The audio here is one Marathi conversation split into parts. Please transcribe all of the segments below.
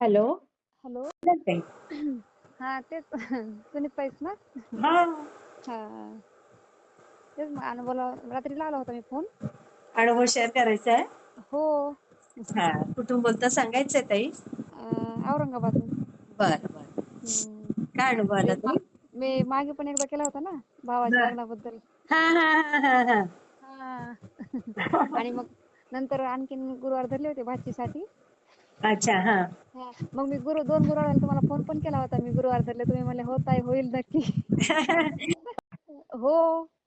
हॅलो. हॅलो. नमस्ते. हा तेच सुनीताईच ना? हा. हा तेच मग अनुभवला रात्री लावला होता मी फोन. अनुभव शेअर करायचा आहे. हो. हा कुठून बोलता सांगायचंय ताई? औरंगाबादहून. बर बर. हम्म. काय अनुभव आला तेच ताई? मी मागे पण एकदा केला होता ना भावाच्या बर. लग्नाबद्दल. हा हा हा हा हा. हा आणि मग नंतर आणखीन गुरुवार धरले होते भाचीसाठी. अच्छा हा. हा मग मी दोन गुरुवाराला तुम्हाला फोन पण केला होता. मी गुरुवार धरले तुम्ही म्हणले हो ताई होईल नक्की. हो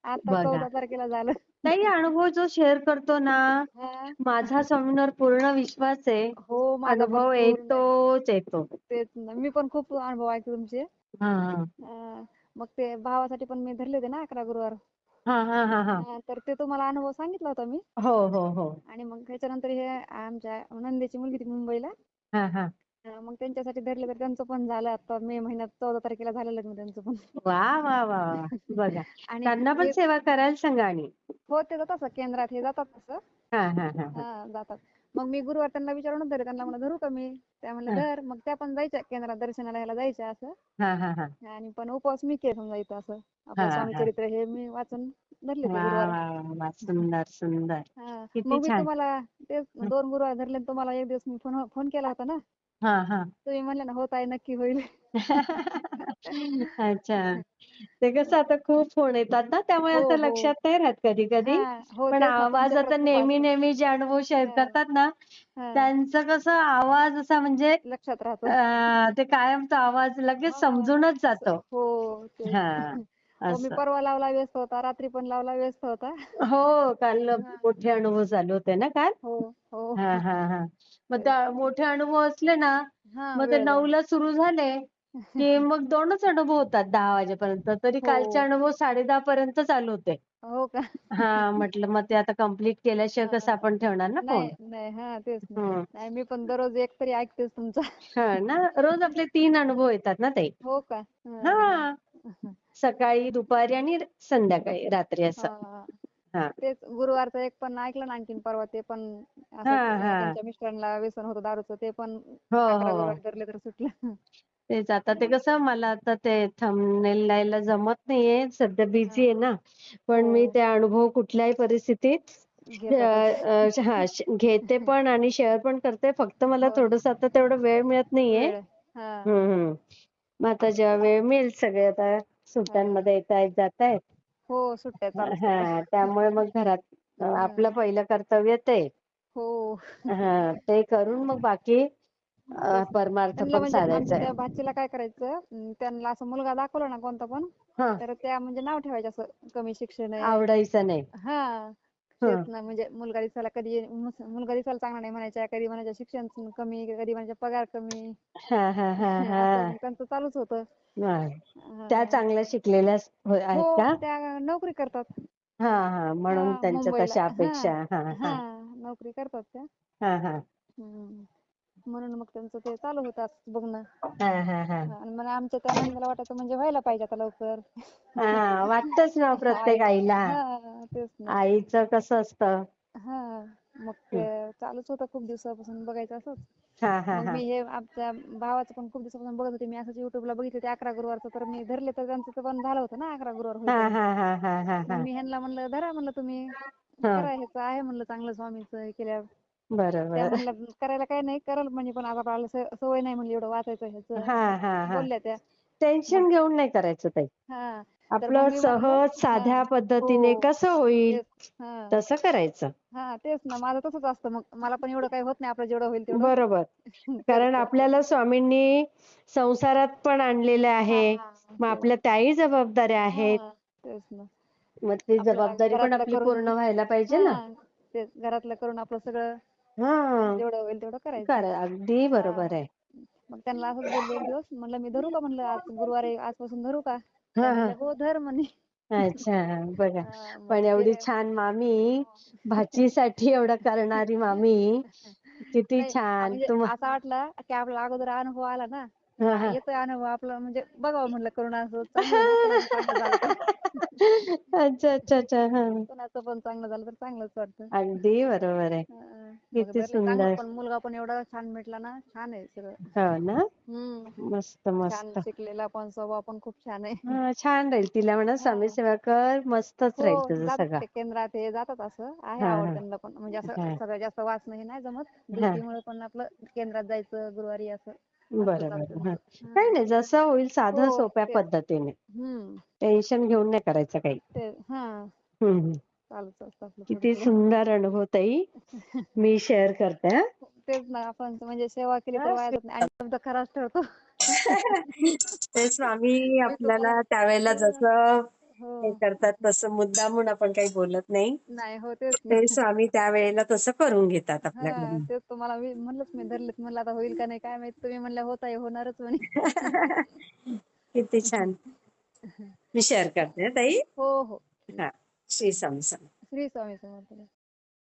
आता बघा 14 तारखेला झालं. ताई अनुभव जो शेअर करतो ना हा माझा स्वामींवर पूर्ण विश्वास आहे. हो माझा पण अनुभव पूर्ण आहे. येतोच येतो. तेच ना मी पण खूप अनुभव ऐकले तुमचे. हा हा. मग ते भावासाठी पण मी धरले होते ना 11 गुरुवार. हा हा हा हा. तर ते तुम्हाला अनुभव सांगितला होता मी. हो हो हो. आणि मग त्याच्यानंतर हे आमच्या नंदेची मुलगी ती मुंबईला. हा हा. मग त्यांच्यासाठी धरले तर त्यांचं पण झालं आता मे महिन्यात 14 तारखेला झालं लग्न त्यांचं पण. वा वा वा वा. बघा आणि त्यांना पण हे सेवा करायला सांगा आणि. हो ते जातात केंद्रात हे जातात तसं. हा हा हा हा. जातात. मग मी गुरुवार त्यांना विचारूनच धरले त्यांना म्हणलं धरू का मी? त्या म्हणल्या धर. मग त्या पण जायच्या केंद्रात दर्शनाला ह्याला जायच्या असं. हा हा हा. आणि पण उपवास मी केले समजा इथं असं. हा आपलं स्वामी हा. चरित्र हे मी वाचून धरले ते वा गुरुवार. वा वा सुंदर सुंदर. किती मग मी छान. तुम्हाला तेच 2 गुरुवार धरले तुम्हाला एक दिवस मी फोन केला होता ना. हा हा. तुम्ही म्हणले ना हो ताई नक्की होईल. अच्छा. ते कसं आता खूप फोन येतात ना त्यामुळे हो असं हो. लक्षात नाही राहत कधी कधी. हो पण तेच ना आवाज तुमच्याकडे आता खूप नेहमी असतात. नेहमी जे अनुभव शेअर हा करतात ना हा त्यांचं कसं आवाज असा म्हणजे लक्षात राहतो. ते कायमचा आवाज लगेच हा समजूनच जातो. हो तेच. हा हो मी असं. परवा लावला व्यस्त होता. रात्री पण लावला व्यस्त होता. हो काल हा मोठे अनुभव चालू होते ना काल. हो हो. हा हा हा. मग तेच. मोठे अनुभव असले ना हा मग ते वेळ जाऊन. 9ला सुरू झाले की मग 2च अनुभव होतात 10 वाजेपर्यंत. तरी हो. कालचे अनुभव 10:30 पर्यंत चालू होते. हो का? हा म्हटलं मग ते आता कंप्लीट केल्याशिवाय कसं हा. आपण ठेवणार ना फोन. नाही नाही हा तेच ना. हम्म. नाही मी पण दररोज एक तरी ऐकतेच तुमचा. हा ना रोज आपले 3 अनुभव येतात ना ताई. हो का? हा. सकाळी, दुपारी आणि संध्याकाळी रात्री असं. हा. हा. तेच गुरुवारचं एक पण ऐकलं ना आणखीन परवा ते पण हा असंच हा. त्यांच्या मिस्टरांना व्यसन होतं दारूचं ते पण हो 11 गुरुवार हो. धरले तर सुटलं. तेच आता ते कसं मला आता ते थंबनेल लावायला जमत नाहीये. सध्या बिझी आहे हा. ना. पण मी हो ते अनुभव कुठल्याही परिस्थितीत घेतातच. घेते पण आणि शेअर पण करते. फक्त मला हो थोडंसं आता तेवढं वेळ मिळत नाहीये. वेळ हा मग आता जेव्हा वेळ मिळेल सगळे आता हा. सुट्ट्यांमध्ये येतायत जातायत. हो सुट्ट्या चालूच होत्या. हा त्यामुळे मग घरात आपलं हा. पहिलं कर्तव्य ते. हो. ते करून मग बाकी तेच परमार्थ त्यांना पण म्हणजे आमच्या साधायचा आहे. त्या भाचीला काय करायचं त्यांना असं मुलगा दाखवला ना कोणता पण हा. तर त्या म्हणजे नाव ठेवायचे असं कमी शिक्षण आहे. आवडायचं नाही. हा तेच हं. ना म्हणजे मुलगा दिसायला कधी मुलगा दिसायला चांगला नाही म्हणायच्या. कधी म्हणायच्या शिक्षण कमी कधी म्हणायच्या पगार कमी. हा हा हा असं हा. मग त्यांचं चालूच होतं. त्या हा. चांगल्या शिकलेल्या आहेत हो का? त्या नोकरी करतात. हा हा म्हणून त्यांच्या मुंबईला तशा हा अपेक्षा. हा हा हा. नोकरी करतात त्या. हा हा. म्हणून मग त्यांचं ते चालू होतं असं बघणं. हा हा हा. मग आमच्या त्या नंदेला वाटायचं म्हणजे व्हायला पाहिजे आता लवकर. हा वाटतच ना प्रत्येक आईला. तेच ना. आईचं कसं असतं. हा मग ते चालूच होतं खूप दिवसापासून बघायचं असंच. हा हा मग हा. मी हे आमच्या भावाचं पण खूप दिवसापासून बघत होते. मी असंच युट्यूबला बघितले ते 11 गुरुवारचं तर मी धरले तर त्यांचं पण झालं होतं ना 11 गुरुवार हा होईपर्यंत. हा हा हा हा मग हा. मी ह्यांना म्हणलं धरा म्हणलं तुम्ही हा. करा ह्याचं आहे म्हणलं चांगलं स्वामीचं हे केल्यावर. त्या बरोबर. म्हणल्या करायला काही नाही करल म्हणजे पण आता आपल्याला सवय नाही म्हणली एवढं वाचायचं ह्याचं हा असं हा हा. बोलल्या त्या. मग टेन्शन घेऊन नाही करायचं ताई. हा तर मग आपलं मी म्हटलं सहज हा साध्या पद्धतीने हो कसं होईल तेच हा तसं करायचं. तेच ना माझं तसंच असतं मग मला पण एवढं काही होत नाही आपलं जेवढं होईल तेवढं बरोबर. कारण करते असं. आपल्याला स्वामींनी संसारात पण आणलेलं आहे. मग तेच आपल्या त्याही जबाबदाऱ्या आहेत. तेच ना. मग ती आपल्याला जबाबदारी पण घरातलं आपली करून पूर्ण व्हायला पाहिजे ना. तेच घरातलं करून आपलं सगळं हा. जेवढं होईल तेवढं करायचं. अगदी बरोबर आहे. मग त्यांना असंच बोलले एक दिवस म्हणलं मी धरू का म्हणलं आज गुरुवार आहे आजपासून धरू का? त्या हा हा. म्हणल्या हो धर म्हणे. अच्छा बघा. मग पण ते एवढी छान मामी भाचीसाठी एवढं करणारी मामी किती नाही छान म्हणजे असं वाटलं की आपला अगोदर अनुभव आला ना हा हा. येतोय अनुभव आपलं म्हणजे बघावं म्हणलं करून असं चांगलं आहे ना कोणाचं चांगलं झालं तर. अच्छा अच्छा अच्छा हा. कोणाचं पण चांगलं झालं तर चांगलंच वाटतं. अगदी बरोबर आहे. मग किती धरले चांगलं सुंदर. पण मुलगा पण एवढा छान भेटला ना, छान आहे सगळं. हो ना. हम्म मस्त छान मस्त. शिकलेला पण, स्वभाव पण खूप छान आहे. हा छान राहील तिला म्हणा स्वामी हा. सेवा कर मस्तच हो राहील तुझं जातात सगळं. ते केंद्रात, हे जातात, असं आहे हा आवड हा त्यांना पण, म्हणजे असं हा सगळं जास्त वाचणं हे नाही जमत हा. ड्युटीमुळे, पण आपलं केंद्रात जायचं गुरुवारी असं असतं बरं चालू बरं हा. त्यांचं. काही नाही जसं होईल साधं हो सोप्या तेच. पद्धतीने. हम्म टेन्शन घेऊन नाही करायचं काही. ते हा हम्म. चालूच असतं आपलं थोडं किती थोडं. सुंदर अनुभव ताई. मी शेअर करते हा. तेच ना, आपण म्हणजे सेवा केली तर वाया जात नाही आणि शब्द खराच ठरतो. ते स्वामी मी तुम्हाला आपल्याला त्यावेळेला हा, जसं हे हो करतात तसं मुद्दामून आपण काही बोलत नाही. नाही हो तेच ना. ते स्वामी त्यावेळेला तसं करून घेतात हा आपल्याकडून. तेच तुम्हाला मी म्हणलंच, मी धरलेत म्हणलं आता होईल का नाही काय माहित, तुम्ही म्हणल्या होत आहे, होणारच म्हणे. किती छान. मी शेअर करते हा ताई. हो हो. हा. श्री स्वामी समर्थ. श्री स्वामी समर्थ.